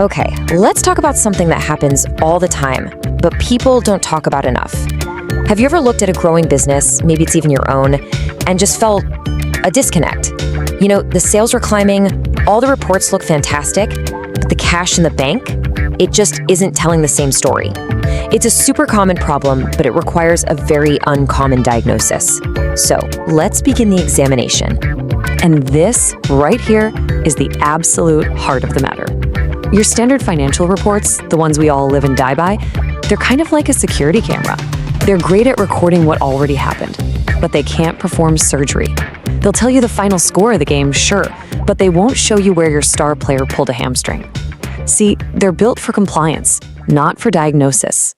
Okay, let's talk about something that happens all the time, but people don't talk about enough. Have you ever looked at a growing business, maybe it's even your own, and just felt a disconnect? You know, the sales are climbing, all the reports look fantastic, but the cash in the bank, it just isn't telling the same story. It's a super common problem, but it requires a very uncommon diagnosis. So let's begin the examination. And this right here is the absolute heart of the matter. Your standard financial reports, the ones we all live and die by, they're kind of like a security camera. They're great at recording what already happened, but they can't perform surgery. They'll tell you the final score of the game, sure, but they won't show you where your star player pulled a hamstring. See, they're built for compliance, not for diagnosis.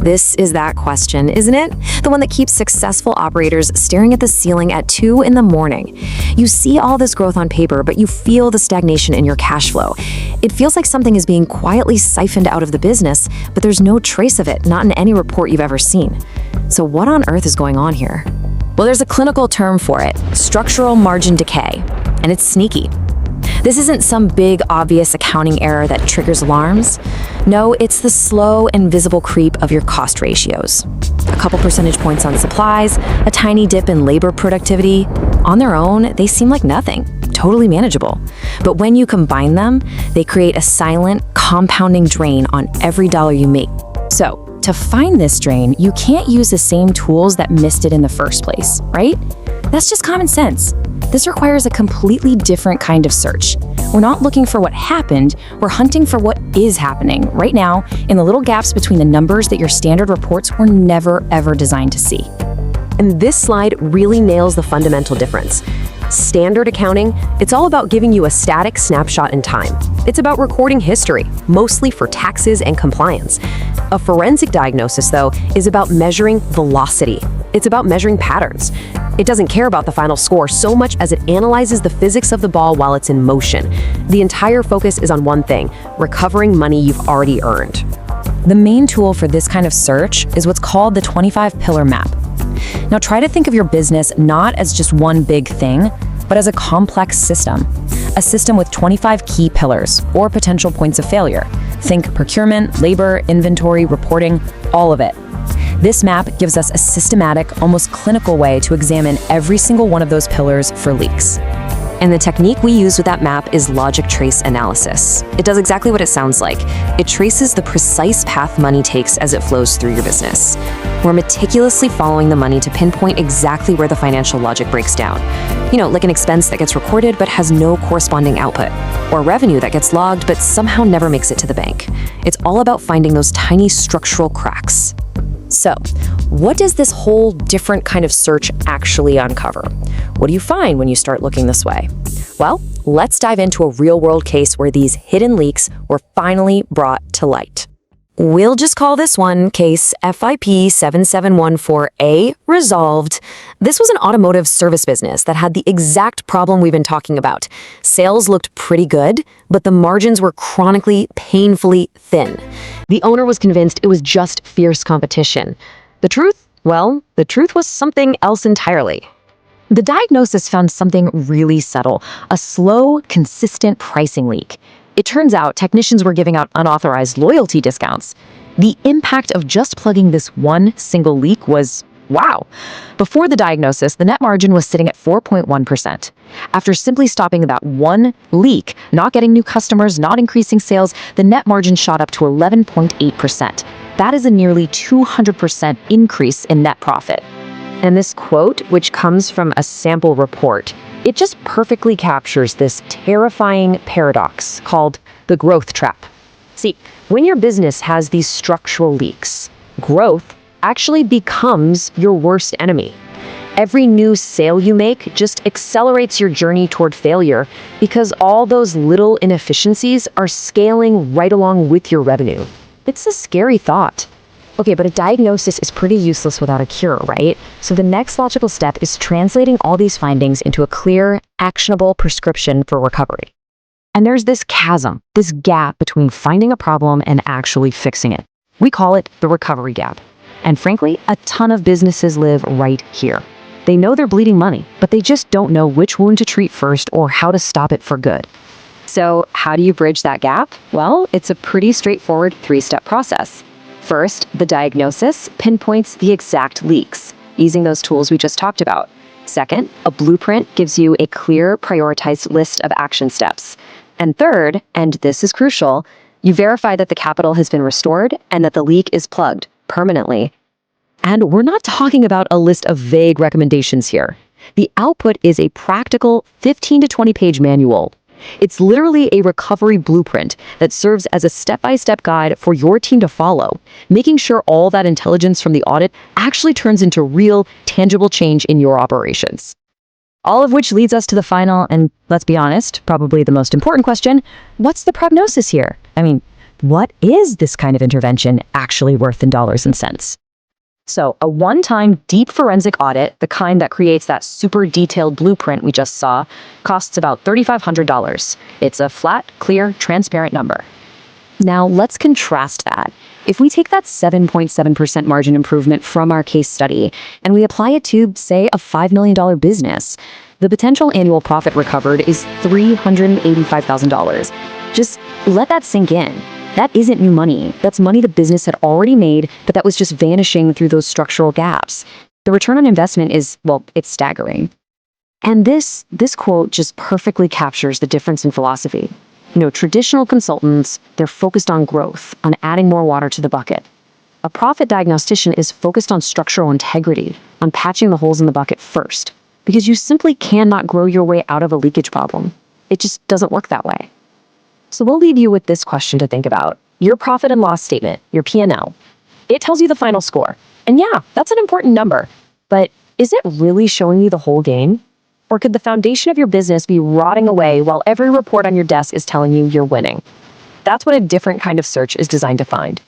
This is that question, isn't it? The one that keeps successful operators staring at the ceiling at 2 in the morning. You see all this growth on paper, but you feel the stagnation in your cash flow. It feels like something is being quietly siphoned out of the business, but there's no trace of it, not in any report you've ever seen. So what on earth is going on here? Well, there's a clinical term for it, structural margin decay, and it's sneaky. This isn't some big, obvious accounting error that triggers alarms. No, it's the slow and visible creep of your cost ratios. A couple percentage points on supplies, a tiny dip in labor productivity. On their own, they seem like nothing, totally manageable. But when you combine them, they create a silent, compounding drain on every dollar you make. So, to find this drain, you can't use the same tools that missed it in the first place, right? That's just common sense. This requires a completely different kind of search. We're not looking for what happened, we're hunting for what is happening right now in the little gaps between the numbers that your standard reports were never ever designed to see. And this slide really nails the fundamental difference. Standard accounting, it's all about giving you a static snapshot in time. It's about recording history, mostly for taxes and compliance. A forensic diagnosis, though, is about measuring velocity. It's about measuring patterns. It doesn't care about the final score so much as it analyzes the physics of the ball while it's in motion. The entire focus is on one thing, recovering money you've already earned. The main tool for this kind of search is what's called the 25-pillar map. Now try to think of your business not as just one big thing, but as a complex system. A system with 25 key pillars, or potential points of failure. Think procurement, labor, inventory, reporting, all of it. This map gives us a systematic, almost clinical way to examine every single one of those pillars for leaks. And the technique we use with that map is logic trace analysis. It does exactly what it sounds like. It traces the precise path money takes as it flows through your business. We're meticulously following the money to pinpoint exactly where the financial logic breaks down. You know, like an expense that gets recorded but has no corresponding output, or revenue that gets logged but somehow never makes it to the bank. It's all about finding those tiny structural cracks. So, what does this whole different kind of search actually uncover? What do you find when you start looking this way? Well, let's dive into a real-world case where these hidden leaks were finally brought to light. We'll just call this one case FIP 7714A resolved. This was an automotive service business that had the exact problem we've been talking about. Sales looked pretty good, but the margins were chronically, painfully thin. The owner was convinced it was just fierce competition. The truth? Well, the truth was something else entirely. The diagnosis found something really subtle, a slow, consistent pricing leak. It turns out technicians were giving out unauthorized loyalty discounts. The impact of just plugging this one single leak was, wow. Before the diagnosis, the net margin was sitting at 4.1%. After simply stopping that one leak, not getting new customers, not increasing sales, the net margin shot up to 11.8%. That is a nearly 200% increase in net profit. And this quote, which comes from a sample report, it just perfectly captures this terrifying paradox called the growth trap. See, when your business has these structural leaks, growth actually becomes your worst enemy. Every new sale you make just accelerates your journey toward failure because all those little inefficiencies are scaling right along with your revenue. It's a scary thought. Okay, but a diagnosis is pretty useless without a cure, right? So the next logical step is translating all these findings into a clear, actionable prescription for recovery. And there's this chasm, this gap between finding a problem and actually fixing it. We call it the recovery gap. And frankly, a ton of businesses live right here. They know they're bleeding money, but they just don't know which wound to treat first or how to stop it for good. So how do you bridge that gap? Well, it's a pretty straightforward 3-step process. First, the diagnosis pinpoints the exact leaks, using those tools we just talked about. Second, a blueprint gives you a clear, prioritized list of action steps. And third, and this is crucial, you verify that the capital has been restored and that the leak is plugged permanently. And we're not talking about a list of vague recommendations here. The output is a practical 15 to 20-page manual. It's literally a recovery blueprint that serves as a step-by-step guide for your team to follow, making sure all that intelligence from the audit actually turns into real, tangible change in your operations. All of which leads us to the final, and let's be honest, probably the most important question: what's the prognosis here? I mean, what is this kind of intervention actually worth in dollars and cents? So a one-time deep forensic audit, the kind that creates that super detailed blueprint we just saw, costs about $3,500. It's a flat, clear, transparent number. Now let's contrast that. If we take that 7.7% margin improvement from our case study and we apply it to, say, a $5 million business, the potential annual profit recovered is $385,000. Just let that sink in. That isn't new money. That's money the business had already made, but that was just vanishing through those structural gaps. The return on investment is, well, it's staggering. And this quote just perfectly captures the difference in philosophy. Traditional consultants, they're focused on growth, on adding more water to the bucket. A profit diagnostician is focused on structural integrity, on patching the holes in the bucket first, because you simply cannot grow your way out of a leakage problem. It just doesn't work that way. So we'll leave you with this question to think about. Your profit and loss statement, your P&L, it tells you the final score. And yeah, that's an important number. But is it really showing you the whole game? Or could the foundation of your business be rotting away while every report on your desk is telling you you're winning? That's what a different kind of search is designed to find.